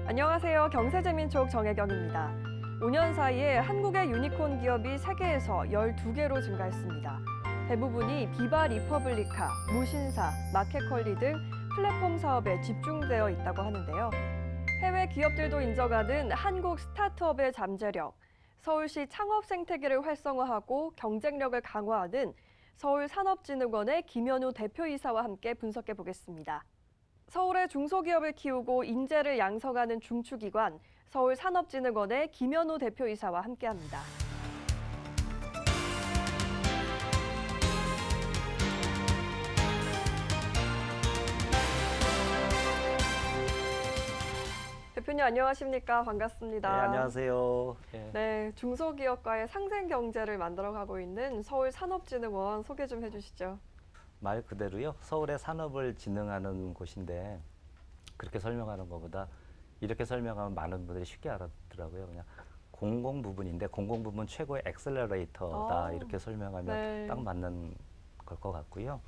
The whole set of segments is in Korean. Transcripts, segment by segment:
안녕하세요. 경제재민촉 정혜경입니다. 5년 사이에 한국의 유니콘 기업이 세계에서 12개로 증가했습니다. 대부분이 비바 리퍼블리카, 무신사, 마켓컬리 등 플랫폼 사업에 집중되어 있다고 하는데요. 해외 기업들도 인정하는 한국 스타트업의 잠재력, 서울시 창업 생태계를 활성화하고 경쟁력을 강화하는 서울산업진흥원의 김현우 대표이사와 함께 분석해 보겠습니다. 서울의 중소기업을 키우고 인재를 양성하는 중추기관 서울산업진흥원의 김현우 대표이사와 함께합니다. 대표님 안녕하십니까? 반갑습니다. 네, 안녕하세요. 네, 중소기업과의 상생 경제를 만들어가고 있는 서울산업진흥원 소개 좀 해주시죠. 말 그대로요. 서울의 산업을 진흥하는 곳인데 그렇게 설명하는 것보다 이렇게 설명하면 많은 분들이 쉽게 알아듣더라고요. 그냥 공공 부분인데 공공 부분 최고의 엑셀러레이터다 이렇게 설명하면 네. 딱 맞는 걸 것 같고요.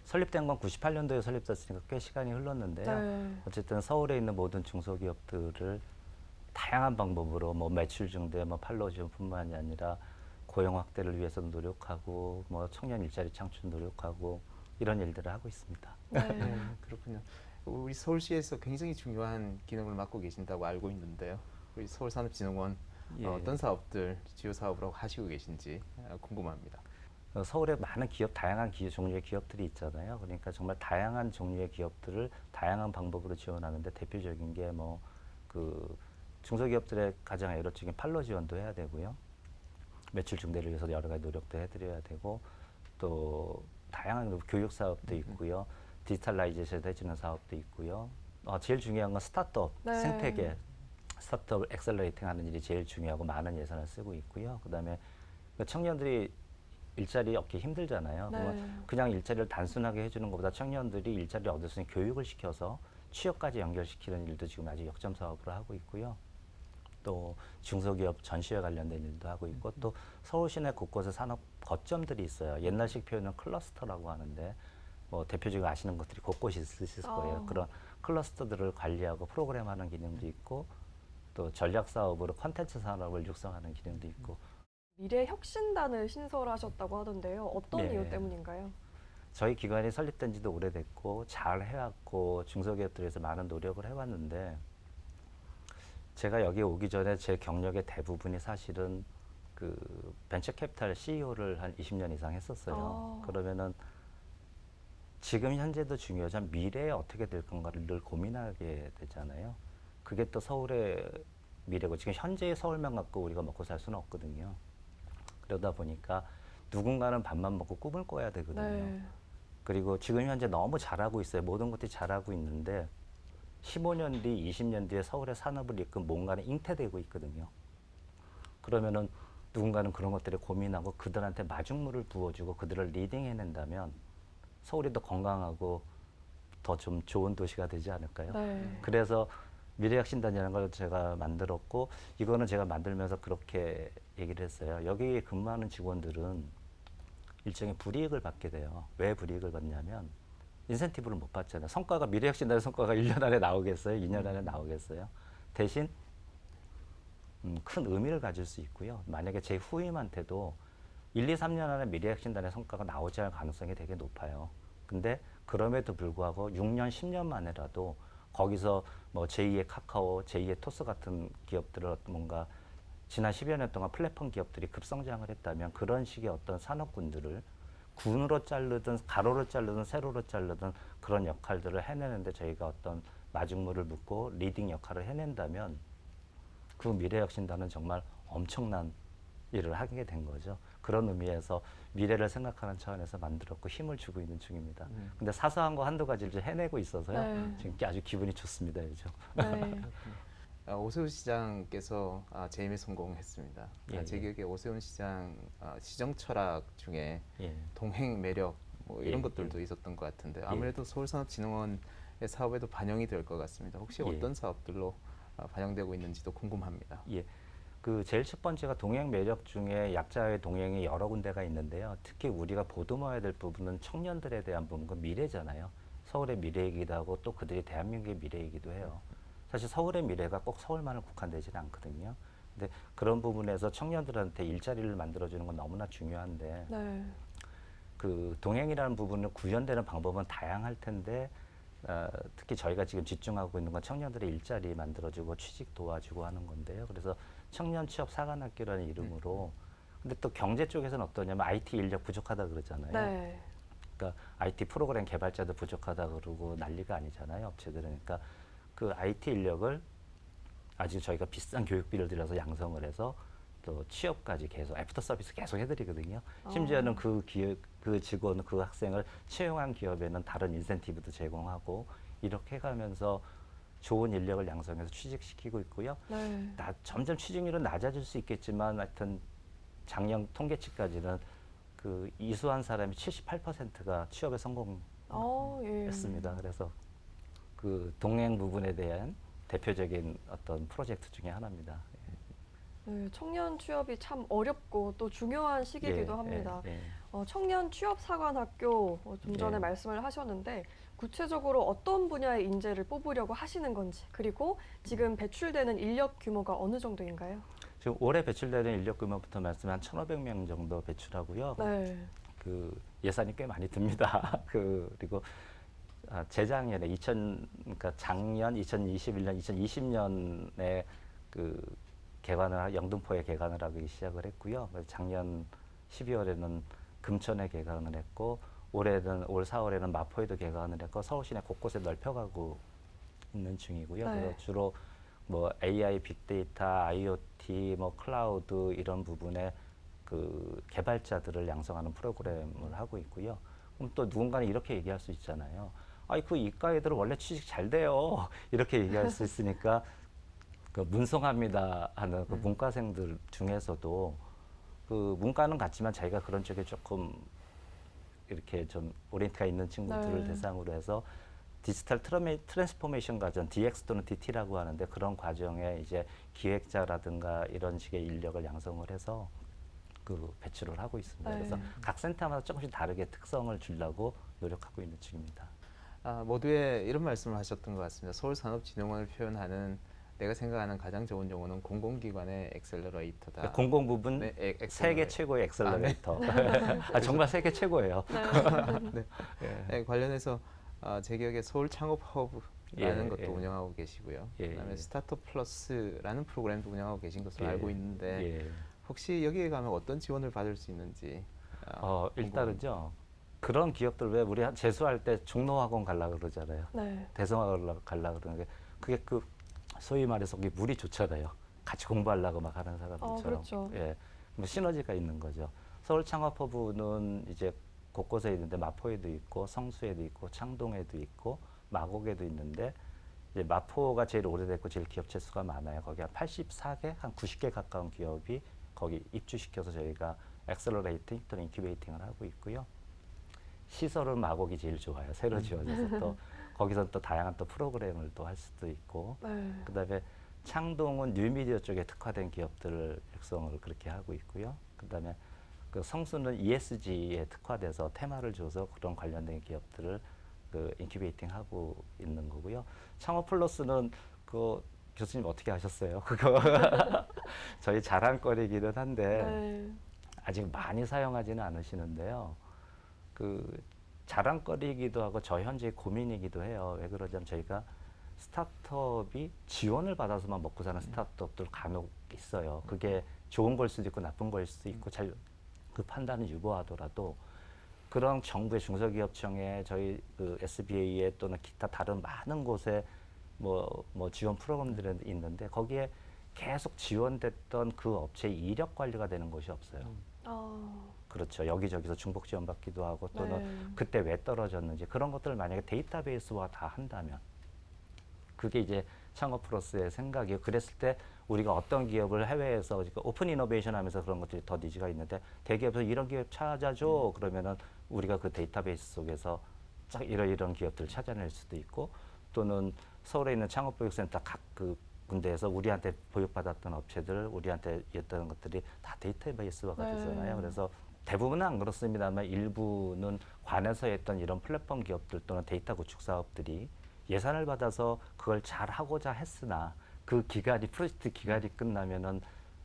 설립된 건 98년도에 설립됐으니까 꽤 시간이 흘렀는데요. 네. 어쨌든 서울에 있는 모든 중소기업들을 다양한 방법으로 뭐 매출 증대, 뭐 판로 지원뿐만이 아니라 고용 확대를 위해서 노력하고 뭐 청년 일자리 창출 노력하고 이런 일들을 하고 있습니다. 네. 그렇군요. 우리 서울시에서 굉장히 중요한 기능을 맡고 계신다고 알고 있는데요. 우리 서울산업진흥원 예. 어떤 사업들 주요 사업으로 하시고 계신지 궁금합니다. 서울에 많은 기업, 다양한 종류의 기업들이 있잖아요. 그러니까 정말 다양한 종류의 기업들을 다양한 방법으로 지원하는데 대표적인 게 뭐 그 중소기업들의 가장 애로적인 판로 지원도 해야 되고요. 매출 증대를 위해서 여러 가지 노력도 해드려야 되고 또 다양한 교육 사업도 있고요. 디지털라이제이션 해주는 사업도 있고요. 제일 중요한 건 스타트업 네. 생태계, 스타트업을 엑셀러레이팅 하는 일이 제일 중요하고 많은 예산을 쓰고 있고요. 그다음에 청년들이 일자리 얻기 힘들잖아요. 네. 그러면 그냥 일자리를 단순하게 해주는 것보다 청년들이 일자리를 얻을 수 있는 교육을 시켜서 취업까지 연결시키는 일도 지금 아주 역점 사업으로 하고 있고요. 또 중소기업 전시회 관련된 일도 하고 있고 또 서울 시내 곳곳에 산업 거점들이 있어요. 옛날식 표현은 클러스터라고 하는데 뭐 대표적으로 아시는 것들이 곳곳이 있으실 거예요. 그런 클러스터들을 관리하고 프로그램하는 기능도 있고 또 전략 사업으로 콘텐츠 산업을 육성하는 기능도 있고 미래혁신단을 신설하셨다고 하던데요. 어떤 네. 이유 때문인가요? 저희 기관이 설립된 지도 오래됐고 잘 해왔고 중소기업들에서 많은 노력을 해왔는데 제가 여기 오기 전에 제 경력의 대부분이 사실은 그 벤처캐피탈 CEO를 한 20년 이상 했었어요. 그러면은 지금 현재도 중요하지만 미래에 어떻게 될 건가를 늘 고민하게 되잖아요. 그게 또 서울의 미래고 지금 현재의 서울만 갖고 우리가 먹고 살 수는 없거든요. 그러다 보니까 누군가는 밥만 먹고 꿈을 꿔야 되거든요. 네. 그리고 지금 현재 너무 잘하고 있어요. 모든 것들이 잘하고 있는데 15년 뒤, 20년 뒤에 서울의 산업을 이끈 뭔가는 잉태되고 있거든요. 그러면은 누군가는 그런 것들을 고민하고 그들한테 마중물을 부어주고 그들을 리딩해낸다면 서울이 더 건강하고 더 좀 좋은 도시가 되지 않을까요? 네. 그래서 미래혁신단이라는 걸 제가 만들었고 이거는 제가 만들면서 그렇게 얘기를 했어요. 여기 근무하는 직원들은 일종의 불이익을 받게 돼요. 왜 불이익을 받냐면 인센티브를 못 받잖아요. 성과가 미래혁신단의 성과가 1년 안에 나오겠어요? 2년 안에 나오겠어요? 대신 큰 의미를 가질 수 있고요. 만약에 제 후임한테도 1, 2, 3년 안에 미래혁신단의 성과가 나오지 않을 가능성이 되게 높아요. 근데 그럼에도 불구하고 6년, 10년 만에라도 거기서 뭐 제2의 카카오, 제2의 토스 같은 기업들을 뭔가 지난 10여 년 동안 플랫폼 기업들이 급성장을 했다면 그런 식의 어떤 산업군들을 군으로 자르든 가로로 자르든 세로로 자르든 그런 역할들을 해내는데 저희가 어떤 마중물을 붓고 리딩 역할을 해낸다면 그 미래혁신단은 정말 엄청난 일을 하게 된 거죠. 그런 의미에서 미래를 생각하는 차원에서 만들었고 힘을 주고 있는 중입니다. 근데 사소한 거 한두 가지를 좀 해내고 있어서요. 네. 지금 아주 기분이 좋습니다. 요즘. 네. 오세훈 시장께서 재임에 성공했습니다. 예, 제 예. 기억에 오세훈 시장 시정 철학 중에 예. 동행 매력 뭐 이런 예, 것들도 있었던 것 같은데 아무래도 서울산업진흥원의 사업에도 반영이 될 것 같습니다. 혹시 예. 어떤 사업들로 반영되고 있는지도 궁금합니다. 예. 그 제일 첫 번째가 동행 매력 중에 약자의 동행이 여러 군데가 있는데요. 특히 우리가 보듬어야 될 부분은 청년들에 대한 부분, 그 미래잖아요. 서울의 미래이기도 하고 또 그들이 대한민국의 미래이기도 해요. 사실 서울의 미래가 꼭 서울만을 국한되지는 않거든요. 근데 그런 부분에서 청년들한테 일자리를 만들어주는 건 너무나 중요한데 네. 그 동행이라는 부분을 구현되는 방법은 다양할 텐데 특히 저희가 지금 집중하고 있는 건 청년들의 일자리 만들어주고 취직 도와주고 하는 건데요. 그래서 청년 취업 사관학교라는 이름으로 근데 또 경제 쪽에서는 어떠냐면 IT 인력 부족하다 그러잖아요. 네. 그러니까 IT 프로그램 개발자도 부족하다 그러고 난리가 아니잖아요. 업체들은. 그러니까 그 IT 인력을 아주 저희가 비싼 교육비를 들여서 양성을 해서 또 취업까지 계속 애프터 서비스 계속 해드리거든요. 심지어는 그 기업, 그 직원, 그 학생을 채용한 기업에는 다른 인센티브도 제공하고 이렇게 해가면서 좋은 인력을 양성해서 취직시키고 있고요. 네. 점점 취직률은 낮아질 수 있겠지만 하여튼 작년 통계치까지는 그 이수한 사람이 78%가 취업에 성공했습니다. 예. 그래서 그 동행 부분에 대한 대표적인 어떤 프로젝트 중에 하나입니다. 네, 청년 취업이 참 어렵고 또 중요한 시기이기도 합니다. 예. 청년 취업 사관학교 좀 전에 예. 말씀을 하셨는데 구체적으로 어떤 분야의 인재를 뽑으려고 하시는 건지 그리고 지금 배출되는 인력 규모가 어느 정도인가요? 지금 올해 배출되는 인력 규모부터 말씀한 한 1,500명 정도 배출하고요. 네. 그 예산이 꽤 많이 듭니다. 그리고 재작년에 그러니까 작년 2021년, 2020년에 그 영등포에 개관을 하기 시작을 했고요. 작년 12월에는 금천에 개관을 했고 올 4월에는 마포에도 개관을 했고 서울 시내 곳곳에 넓혀가고 있는 중이고요. 네. 그래서 주로 뭐 AI, 빅데이터, IoT, 뭐 클라우드 이런 부분에 그 개발자들을 양성하는 프로그램을 하고 있고요. 그럼 또 누군가는 이렇게 얘기할 수 있잖아요. 아이 그 이과 애들은 원래 취직 잘 돼요. 이렇게 얘기할 수 있으니까 그 문성합니다 하는 그 문과생들 중에서도 그 문과는 같지만 자기가 그런 쪽에 조금 이렇게 좀 오리엔트가 있는 친구들을 네. 대상으로 해서 디지털 트랜스포메이션 과정, DX 또는 DT라고 하는데 그런 과정에 이제 기획자라든가 이런 식의 인력을 양성을 해서 그 배출을 하고 있습니다. 네. 그래서 각 센터마다 조금씩 다르게 특성을 주려고 노력하고 있는 중입니다. 모두에 이런 말씀을 하셨던 것 같습니다. 서울산업진흥원을 표현하는 내가 생각하는 가장 좋은 용어는 공공기관의 엑셀러레이터다. 공공 부분 네, 세계 엑셀러레이터. 최고의 엑셀러레이터. 정말 세계 최고예요. 네, 관련해서 제 기억에 서울 창업 허브라는 것도 운영하고 계시고요. 그다음에 스타트업 플러스라는 프로그램도 운영하고 계신 것으로 알고 있는데 혹시 여기에 가면 어떤 지원을 받을 수 있는지 일단은요. 그런 기업들 왜 우리 재수할 때 종로학원 갈라 그러잖아요. 네. 대성학원 갈라 그러는 게 그게 그 소위 말해서 그게 물이 좋잖아요. 같이 공부하려고 막 하는 사람들처럼. 그렇죠. 예, 뭐 시너지가 있는 거죠. 서울 창업허브는 이제 곳곳에 있는데 마포에도 있고 성수에도 있고 창동에도 있고 마곡에도 있는데 이제 마포가 제일 오래됐고 제일 기업체 수가 많아요. 거기 한 84개, 한 90개 가까운 기업이 거기 입주시켜서 저희가 엑셀러레이팅 또는 인큐베이팅을 하고 있고요. 시설은 마곡이 제일 좋아요. 새로 지어져서 또 거기서 또 다양한 또 프로그램을 또 할 수도 있고 네. 그다음에 창동은 뉴미디어 쪽에 특화된 기업들을 육성을 그렇게 하고 있고요. 그다음에 그 성수는 ESG에 특화돼서 테마를 줘서 그런 관련된 기업들을 그 인큐베이팅 하고 있는 거고요. 창업 플러스는 그 교수님 어떻게 하셨어요? 그거 저희 자랑거리기는 한데 네. 아직 많이 사용하지는 않으시는데요. 그 자랑거리이기도 하고 저 현재 고민이기도 해요. 왜 그러냐면 저희가 스타트업이 지원을 받아서만 먹고 사는 스타트업들 간혹 있어요. 그게 좋은 걸 수도 있고 나쁜 걸 수도 있고 잘 그 판단은 유보하더라도 그런 정부의 중소기업청에 저희 그 SBA에 또는 기타 다른 많은 곳에 뭐 지원 프로그램들이 있는데 거기에 계속 지원됐던 그 업체의 이력 관리가 되는 곳이 없어요. 그렇죠. 여기저기서 중복 지원 받기도 하고 또는 네. 그때 왜 떨어졌는지 그런 것들을 만약에 데이터베이스화 다 한다면 그게 이제 창업 플러스의 생각이에요. 그랬을 때 우리가 어떤 기업을 해외에서 오픈 이노베이션 하면서 그런 것들이 더 니즈가 있는데 대기업에서 이런 기업 찾아줘 그러면은 우리가 그 데이터베이스 속에서 쫙 이런 기업들을 찾아낼 수도 있고 또는 서울에 있는 창업교육센터 각 그 군데에서 우리한테 보육받았던 업체들, 우리한테 있던 것들이 다 데이터베이스화가 네. 되잖아요. 그래서 대부분은 안 그렇습니다만 일부는 관에서 했던 이런 플랫폼 기업들 또는 데이터 구축 사업들이 예산을 받아서 그걸 잘 하고자 했으나 그 기간이 프로젝트 기간이 끝나면은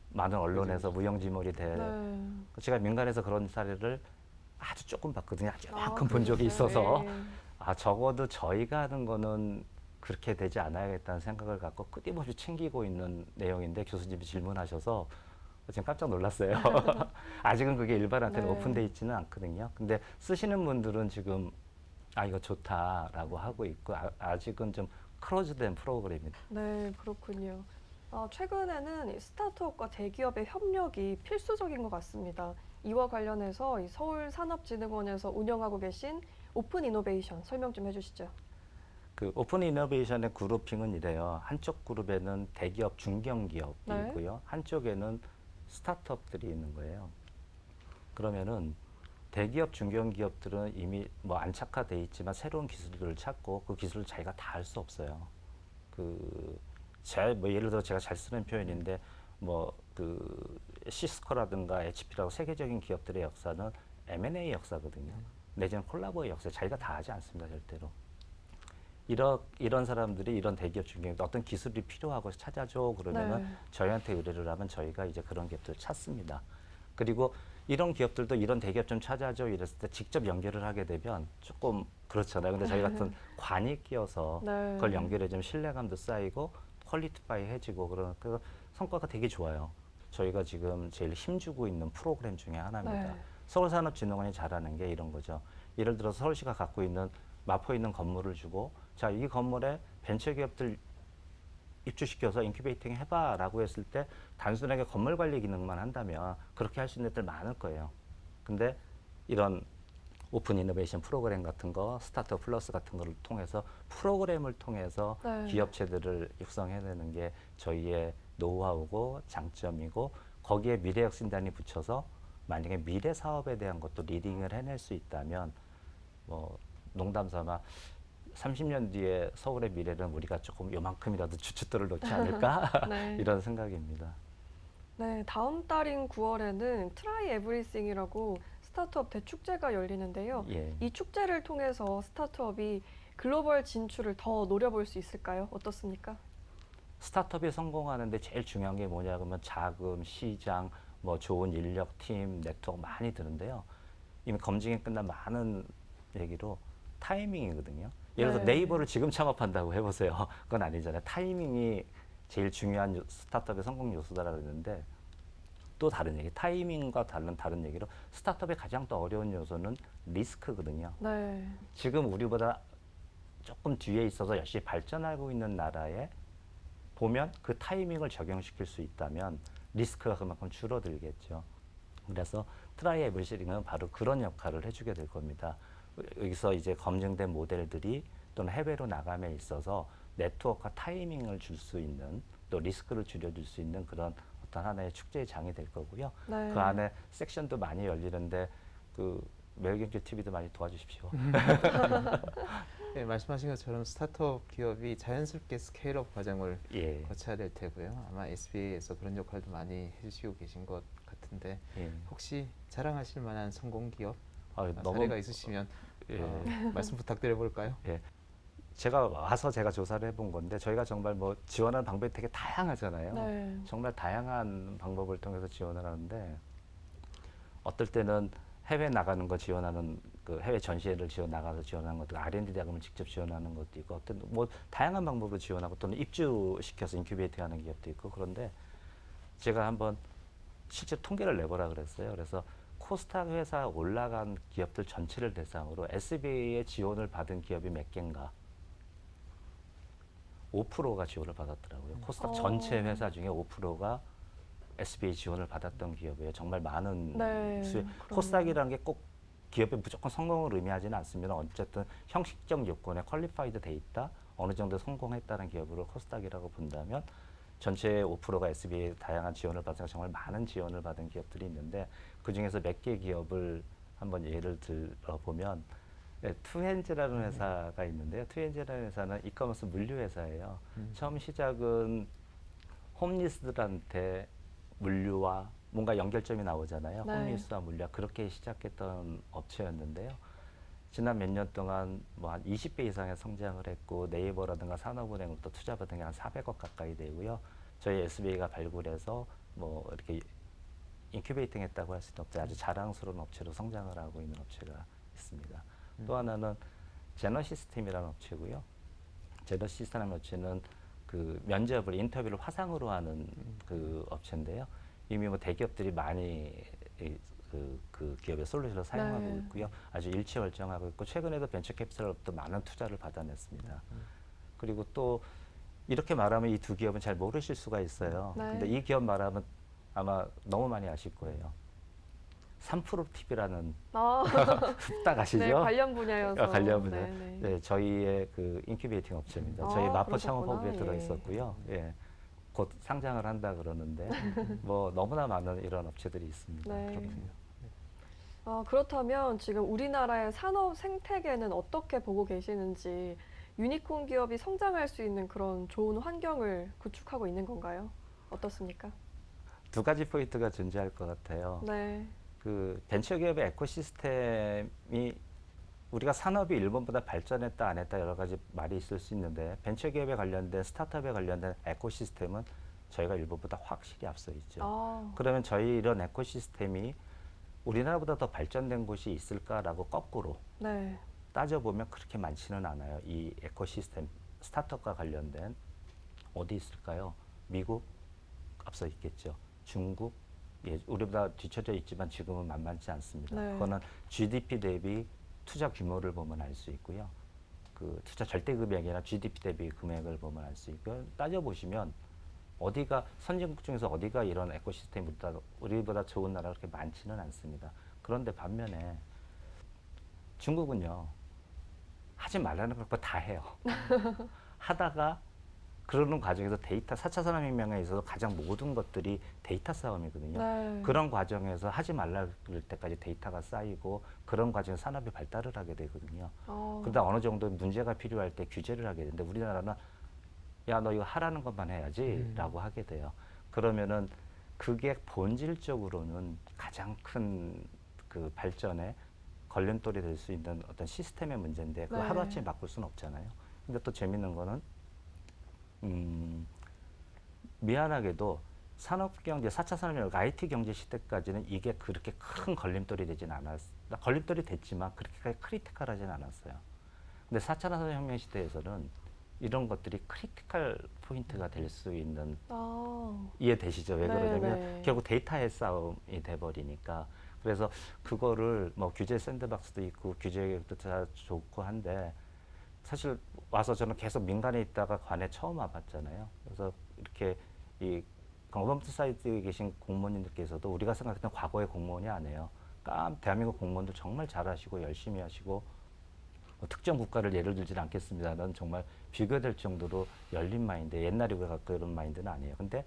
많은 언론에서 무용지물이 돼. 네. 제가 민간에서 그런 사례를 아주 조금 봤거든요. 아주 요만큼 본 그러셨어요? 적이 있어서 네. 적어도 저희가 하는 거는 그렇게 되지 않아야겠다는 생각을 갖고 끊임없이 챙기고 있는 내용인데 교수님이 질문하셔서 지금 깜짝 놀랐어요. 아직은 그게 일반한테는 네. 오픈돼 있지는 않거든요. 근데 쓰시는 분들은 지금 이거 좋다라고 하고 있고 아직은 좀 클로즈된 프로그램입니다. 네, 그렇군요. 최근에는 이 스타트업과 대기업의 협력이 필수적인 것 같습니다. 이와 관련해서 이 서울산업진흥원에서 운영하고 계신 오픈 이노베이션 설명 좀 해주시죠. 그 오픈 이노베이션의 그룹핑은 이래요. 한쪽 그룹에는 대기업, 중견기업이 네. 있고요. 한쪽에는 스타트업들이 있는 거예요. 그러면은 대기업, 중견기업들은 이미 뭐 안착화돼 있지만 새로운 기술들을 찾고 그 기술을 자기가 다 할 수 없어요. 뭐 예를 들어 제가 잘 쓰는 표현인데 시스코라든가 HP라고 세계적인 기업들의 역사는 M&A 역사거든요. 내지는 콜라보의 역사. 자기가 다 하지 않습니다, 절대로. 이런 사람들이 이런 대기업 중에 어떤 기술이 필요하고 찾아줘 그러면은 네. 저희한테 의뢰를 하면 저희가 이제 그런 기업들을 찾습니다. 그리고 이런 기업들도 이런 대기업 좀 찾아줘 이랬을 때 직접 연결을 하게 되면 조금 그렇잖아요. 근데 저희 같은 관이 끼어서 네. 그걸 연결해주면 신뢰감도 쌓이고 퀄리티파이 해지고 그런 그 성과가 되게 좋아요. 저희가 지금 제일 힘주고 있는 프로그램 중에 하나입니다. 네. 서울산업진흥원이 잘하는 게 이런 거죠. 예를 들어서 서울시가 갖고 있는 마포에 있는 건물을 주고 자, 이 건물에 벤처기업들 입주시켜서 인큐베이팅 해봐라고 했을 때 단순하게 건물 관리 기능만 한다면 그렇게 할 수 있는 데들 많을 거예요. 근데 이런 오픈 이노베이션 프로그램 같은 거, 스타트업 플러스 같은 거를 통해서 프로그램을 통해서 네. 기업체들을 육성해내는 게 저희의 노하우고 장점이고 거기에 미래혁신단이 붙여서 만약에 미래 사업에 대한 것도 리딩을 해낼 수 있다면 뭐 농담 삼아 30년 뒤에 서울의 미래는 우리가 조금 요만큼이라도 주춧돌을 놓지 않을까 네. 이런 생각입니다. 네, 다음 달인 9월에는 트라이 에브리싱이라고 스타트업 대축제가 열리는데요. 예. 이 축제를 통해서 스타트업이 글로벌 진출을 더 노려볼 수 있을까요? 어떻습니까? 스타트업이 성공하는데 제일 중요한 게 뭐냐 그러면 자금, 시장, 뭐 좋은 인력, 팀, 네트워크 많이 드는데요. 이미 검증이 끝난 많은 얘기로 타이밍이거든요. 예를 들어 네. 네이버를 지금 창업한다고 해보세요. 그건 아니잖아요. 타이밍이 제일 중요한 스타트업의 성공 요소다라고 했는데 또 다른 얘기, 타이밍과 다른 얘기로 스타트업의 가장 또 어려운 요소는 리스크거든요. 네. 지금 우리보다 조금 뒤에 있어서 열심히 발전하고 있는 나라에 보면 그 타이밍을 적용시킬 수 있다면 리스크가 그만큼 줄어들겠죠. 그래서 트라이 에브리싱은 바로 그런 역할을 해주게 될 겁니다. 여기서 이제 검증된 모델들이 또는 해외로 나감에 있어서 네트워크와 타이밍을 줄 수 있는 또 리스크를 줄여줄 수 있는 그런 어떤 하나의 축제의 장이 될 거고요. 네. 그 안에 섹션도 많이 열리는데 매일경제 TV도 많이 도와주십시오. 네, 말씀하신 것처럼 스타트업 기업이 자연스럽게 스케일업 과정을 예. 거쳐야 될 테고요. 아마 SBA에서 그런 역할도 많이 해주시고 계신 것 같은데 예. 혹시 자랑하실 만한 성공 기업 너무 사례가 있으시면 말씀 부탁드려 볼까요? 예. 제가 조사를 해본 건데 저희가 정말 뭐 지원하는 방법이 되게 다양하잖아요. 네. 정말 다양한 방법을 통해서 지원을 하는데 어떨 때는 해외 나가는 거 지원하는 그 해외 전시회를 나가서 지원하는 것도 R&D 자금을 직접 지원하는 것도 있고 어떤 뭐 다양한 방법으로 지원하고 또는 입주시켜서 인큐베이팅하는 기업도 있고 그런데 제가 한번 실제 통계를 내보라 그랬어요. 그래서 코스닥 회사 올라간 기업들 전체를 대상으로 SBA의 지원을 받은 기업이 몇 개인가? 5%가 지원을 받았더라고요. 코스닥 전체 회사 중에 5%가 SBA 지원을 받았던 기업이에요. 정말 많은 네, 수의. 코스닥이라는 게 꼭 기업의 무조건 성공을 의미하지는 않습니다. 어쨌든 형식적 요건에 퀄리파이드 돼 있다. 어느 정도 성공했다는 기업으로 코스닥이라고 본다면 전체의 5%가 SBA 다양한 지원을 받아서 정말 많은 지원을 받은 기업들이 있는데 그중에서 몇 개 기업을 한번 예를 들어보면 투엔즈라는 회사가 있는데요. 투엔즈라는 회사는 이커머스 물류 회사예요. 처음 시작은 홈리스들한테 물류와 뭔가 연결점이 나오잖아요. 네. 홈리스와 물류 그렇게 시작했던 업체였는데요. 지난 몇 년 동안 뭐 한 20배 이상의 성장을 했고 네이버라든가 산업은행으로부터 투자받은 게 한 400억 가까이 되고요. 저희 SBA가 발굴해서 뭐 이렇게 인큐베이팅했다고 할 수 있는 업체, 아주 자랑스러운 업체로 성장을 하고 있는 업체가 있습니다. 또 하나는 제너시스템이라는 업체고요. 제너시스템이라는 업체는 그 면접을 인터뷰를 화상으로 하는 그 업체인데요. 이미 뭐 대기업들이 많이 그 기업의 솔루션을 사용하고 네. 있고요. 아주 일취월장하고 있고 최근에도 벤처 캐피탈로부터 많은 투자를 받아냈습니다. 그리고 또 이렇게 말하면 이 두 기업은 잘 모르실 수가 있어요. 네. 근데 이 기업 말하면 아마 너무 많이 아실 거예요. 3프로 TV라는 아, 딱 아시죠? 네, 관련 분야여서. 관련 분야. 네, 네. 네, 저희의 그 인큐베이팅 업체입니다. 아, 저희 마포 그러셨구나. 창업허브에 들어 예. 있었고요. 예. 곧 상장을 한다 그러는데 뭐 너무나 많은 이런 업체들이 있습니다. 네. 그렇군요. 그렇다면 지금 우리나라의 산업 생태계는 어떻게 보고 계시는지, 유니콘 기업이 성장할 수 있는 그런 좋은 환경을 구축하고 있는 건가요? 어떻습니까? 두 가지 포인트가 존재할 것 같아요. 네. 그 벤처기업의 에코시스템이 우리가 산업이 일본보다 발전했다 안 했다 여러 가지 말이 있을 수 있는데 벤처기업에 관련된 스타트업에 관련된 에코시스템은 저희가 일본보다 확실히 앞서 있죠. 아, 그러면 저희 이런 에코시스템이 우리나라보다 더 발전된 곳이 있을까라고 거꾸로 네. 따져보면 그렇게 많지는 않아요. 이 에코시스템 스타트업과 관련된 어디 있을까요? 미국 앞서 있겠죠. 중국 예, 우리보다 뒤처져 있지만 지금은 만만치 않습니다. 네. 그거는 GDP 대비 투자 규모를 보면 알 수 있고요. 그 투자 절대 금액이나 GDP 대비 금액을 보면 알 수 있고요. 따져보시면 어디가 선진국 중에서 어디가 이런 에코시스템이 우리보다 좋은 나라가 그렇게 많지는 않습니다. 그런데 반면에 중국은요. 하지 말라는 걸 다 해요. 하다가 그러는 과정에서 데이터 4차 산업혁명에 있어서 가장 모든 것들이 데이터 싸움이거든요. 네. 그런 과정에서 하지 말라 그럴 때까지 데이터가 쌓이고 그런 과정에서 산업이 발달을 하게 되거든요. 그러다 어느 정도 문제가 필요할 때 규제를 하게 되는데 우리나라는 야, 너 이거 하라는 것만 해야지 라고 하게 돼요. 그러면은 그게 본질적으로는 가장 큰 그 발전에 걸림돌이 될 수 있는 어떤 시스템의 문제인데 그거 네. 하루아침에 바꿀 수는 없잖아요. 근데 또 재밌는 거는 미안하게도 산업경제, 4차 산업혁명, IT 경제 시대까지는 이게 그렇게 큰 걸림돌이 되진 않았어요. 걸림돌이 됐지만 그렇게까지 크리티컬하진 않았어요. 근데 4차 산업혁명 시대에서는 이런 것들이 크리티컬 포인트가 될 수 있는 이해되시죠? 왜 네, 그러냐면 네. 결국 데이터의 싸움이 돼버리니까 그래서 그거를 뭐 규제 샌드박스도 있고 규제도 다 좋고 한데 사실 와서 저는 계속 민간에 있다가 관에 처음 와봤잖아요. 그래서 이렇게 이 건설업체 사이트에 계신 공무원님들께서도 우리가 생각했던 과거의 공무원이 아니에요. 대한민국 공무원들 정말 잘하시고 열심히 하시고 뭐 특정 국가를 예를 들지는 않겠습니다만 정말 비교될 정도로 열린 마인드, 옛날에 우리가 갖고 이런 마인드는 아니에요. 근데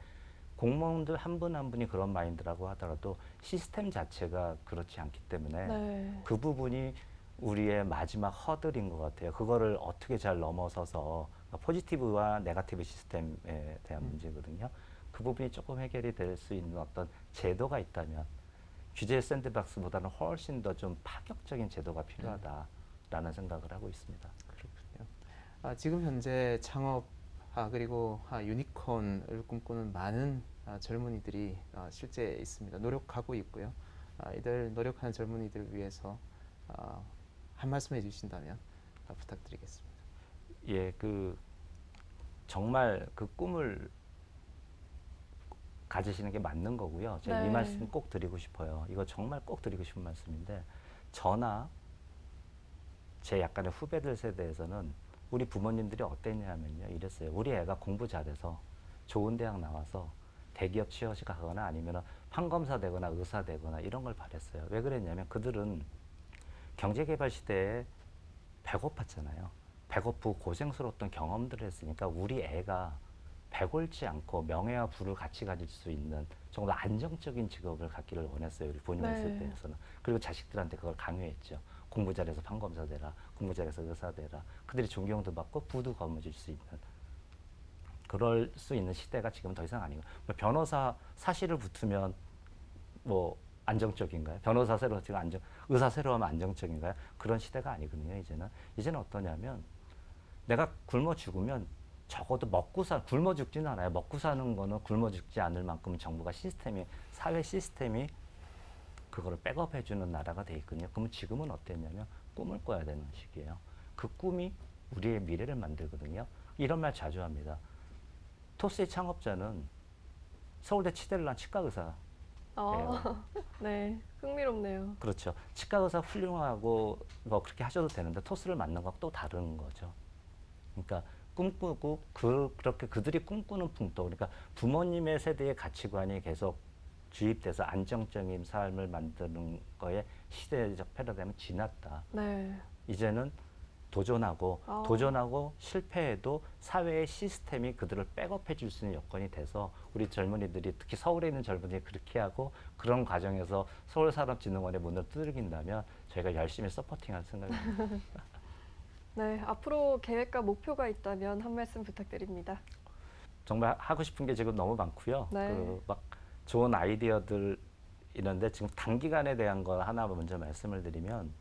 공무원들 한 분 한 분이 그런 마인드라고 하더라도 시스템 자체가 그렇지 않기 때문에 네. 그 부분이 우리의 마지막 허들인 것 같아요. 그거를 어떻게 잘 넘어서서 포지티브와 네거티브 시스템에 대한 문제거든요. 그 부분이 조금 해결이 될 수 있는 어떤 제도가 있다면 규제 샌드박스보다는 훨씬 더 좀 파격적인 제도가 필요하다라는 생각을 하고 있습니다. 그렇군요. 지금 현재 창업 그리고 유니콘을 꿈꾸는 많은 젊은이들이 실제 있습니다. 노력하고 있고요. 이들 노력하는 젊은이들을 위해서 한 말씀 해주신다면 부탁드리겠습니다. 예, 그 정말 그 꿈을 가지시는 게 맞는 거고요. 제가 네. 이 말씀 꼭 드리고 싶어요. 이거 정말 꼭 드리고 싶은 말씀인데 저나 제 약간의 후배들 세대에서는 우리 부모님들이 어땠냐면요. 이랬어요. 우리 애가 공부 잘해서 좋은 대학 나와서 대기업 취업이 가거나 아니면 판검사 되거나 의사 되거나 이런 걸 바랬어요. 왜 그랬냐면 그들은 경제개발 시대에 배고팠잖아요. 배고프고 고생스러웠던 경험들을 했으니까 우리 애가 배골지 않고 명예와 부를 같이 가질 수 있는 정말 안정적인 직업을 갖기를 원했어요. 우리 본인의 네. 세대에서는. 그리고 자식들한테 그걸 강요했죠. 공부 잘해서 판검사 되라. 공부 잘해서 의사 되라. 그들이 존경도 받고 부도 거머쥘 수 있는. 그럴 수 있는 시대가 지금 더 이상 아니고 변호사 사실을 붙으면 뭐 안정적인가요? 변호사 새로 지금 의사 새로 하면 안정적인가요? 그런 시대가 아니거든요. 이제는 어떠냐면 내가 굶어 죽으면 적어도 굶어 죽지는 않아요. 먹고 사는 거는 굶어 죽지 않을 만큼 정부가 사회 시스템이 그거를 백업해주는 나라가 돼 있거든요. 그러면 지금은 어땠냐면 꿈을 꿔야 되는 시기예요. 그 꿈이 우리의 미래를 만들거든요. 이런 말 자주 합니다. 토스의 창업자는 서울대 치대를 난 치과 의사. 네, 흥미롭네요. 그렇죠. 치과 의사 훌륭하고 뭐 그렇게 하셔도 되는데 토스를 만든 거하고 또 다른 거죠. 그러니까 꿈꾸고 그렇게 그들이 꿈꾸는 풍토, 그러니까 부모님의 세대의 가치관이 계속 주입돼서 안정적인 삶을 만드는 거에 시대적 패러다임은 지났다. 네. 이제는 도전하고 실패해도 사회의 시스템이 그들을 백업해 줄 수 있는 여건이 돼서 우리 젊은이들이 특히 서울에 있는 젊은이들이 그렇게 하고 그런 과정에서 서울산업진흥원의 문을 두들긴다면 저희가 열심히 서포팅할 생각입니다. 네, 앞으로 계획과 목표가 있다면 한 말씀 부탁드립니다. 정말 하고 싶은 게 지금 너무 많고요. 네. 막 좋은 아이디어들 있는데 지금 단기간에 대한 거 하나 먼저 말씀을 드리면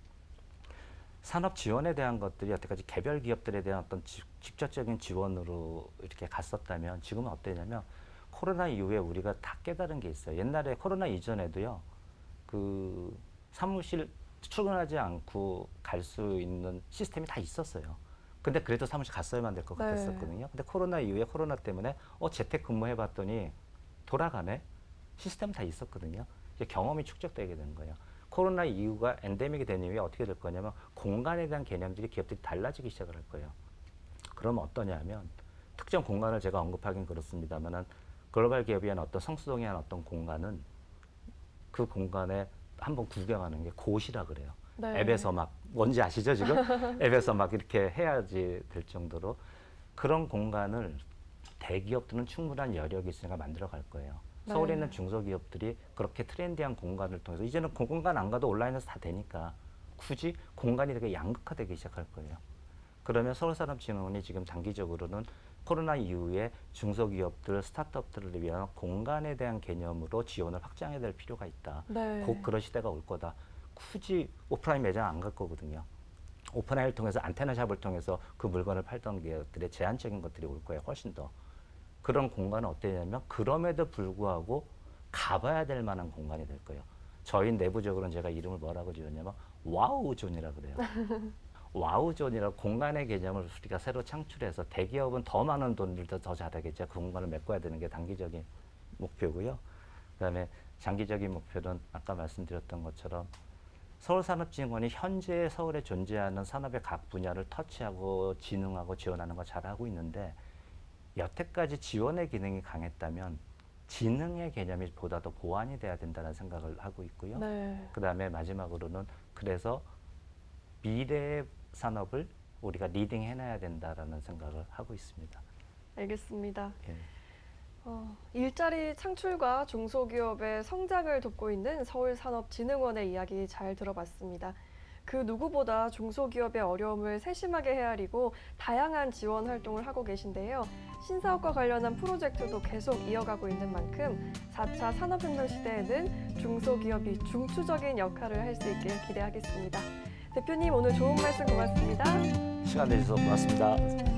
산업 지원에 대한 것들이 여태까지 개별 기업들에 대한 어떤 직접적인 지원으로 이렇게 갔었다면 지금은 어떠냐면 코로나 이후에 우리가 다 깨달은 게 있어요. 옛날에 코로나 이전에도요. 그 사무실 출근하지 않고 갈 수 있는 시스템이 다 있었어요. 근데 그래도 사무실 갔어야만 될 것 네. 같았었거든요. 근데 코로나 이후에 코로나 때문에 재택근무 해봤더니 돌아가네? 시스템 다 있었거든요. 이제 경험이 축적되게 되는 거예요. 코로나 이후가 엔데믹이 된 이후에 어떻게 될 거냐면 공간에 대한 개념들이 기업들이 달라지기 시작을 할 거예요. 그러면 어떠냐면 특정 공간을 제가 언급하긴 그렇습니다만은 글로벌 기업이 한 어떤 성수동의 한 어떤 공간은 그 공간에 한번 구경하는 게 곳이라 그래요. 네. 앱에서 막 뭔지 아시죠 지금? 앱에서 막 이렇게 해야지 될 정도로 그런 공간을 대기업들은 충분한 여력이 있으니까 만들어 갈 거예요. 네. 서울에 있는 중소기업들이 그렇게 트렌디한 공간을 통해서 이제는 그 공간 안 가도 온라인에서 다 되니까 굳이 공간이 되게 양극화되기 시작할 거예요. 그러면 서울산업진흥원이 지금 단기적으로는 코로나 이후에 중소기업들, 스타트업들을 위한 공간에 대한 개념으로 지원을 확장해야 될 필요가 있다. 네. 곧 그런 시대가 올 거다. 굳이 오프라인 매장 안 갈 거거든요. 오프라인을 통해서 안테나샵을 통해서 그 물건을 팔던 기업들의 제한적인 것들이 올 거예요. 훨씬 더. 그런 공간은 어떠냐면 그럼에도 불구하고 가봐야 될 만한 공간이 될 거예요. 저희 내부적으로는 제가 이름을 뭐라고 지었냐면 와우존이라고 그래요. 와우존이라고 공간의 개념을 우리가 새로 창출해서 대기업은 더 많은 돈을 더 잘하겠죠. 그 공간을 메꿔야 되는 게 단기적인 목표고요. 그다음에 장기적인 목표는 아까 말씀드렸던 것처럼 서울산업진흥원이 현재 서울에 존재하는 산업의 각 분야를 터치하고 진흥하고 지원하는 거 잘하고 있는데 여태까지 지원의 기능이 강했다면 지능의 개념이 보다 더 보완이 돼야 된다는 생각을 하고 있고요. 네. 그다음에 마지막으로는 그래서 미래의 산업을 우리가 리딩 해놔야 된다라는 생각을 하고 있습니다. 알겠습니다. 예. 일자리 창출과 중소기업의 성장을 돕고 있는 서울산업진흥원의 이야기 잘 들어봤습니다. 그 누구보다 중소기업의 어려움을 세심하게 헤아리고 다양한 지원 활동을 하고 계신데요. 신사업과 관련한 프로젝트도 계속 이어가고 있는 만큼 4차 산업혁명 시대에는 중소기업이 중추적인 역할을 할 수 있길 기대하겠습니다. 대표님 오늘 좋은 말씀 고맙습니다. 시간 내주셔서 고맙습니다.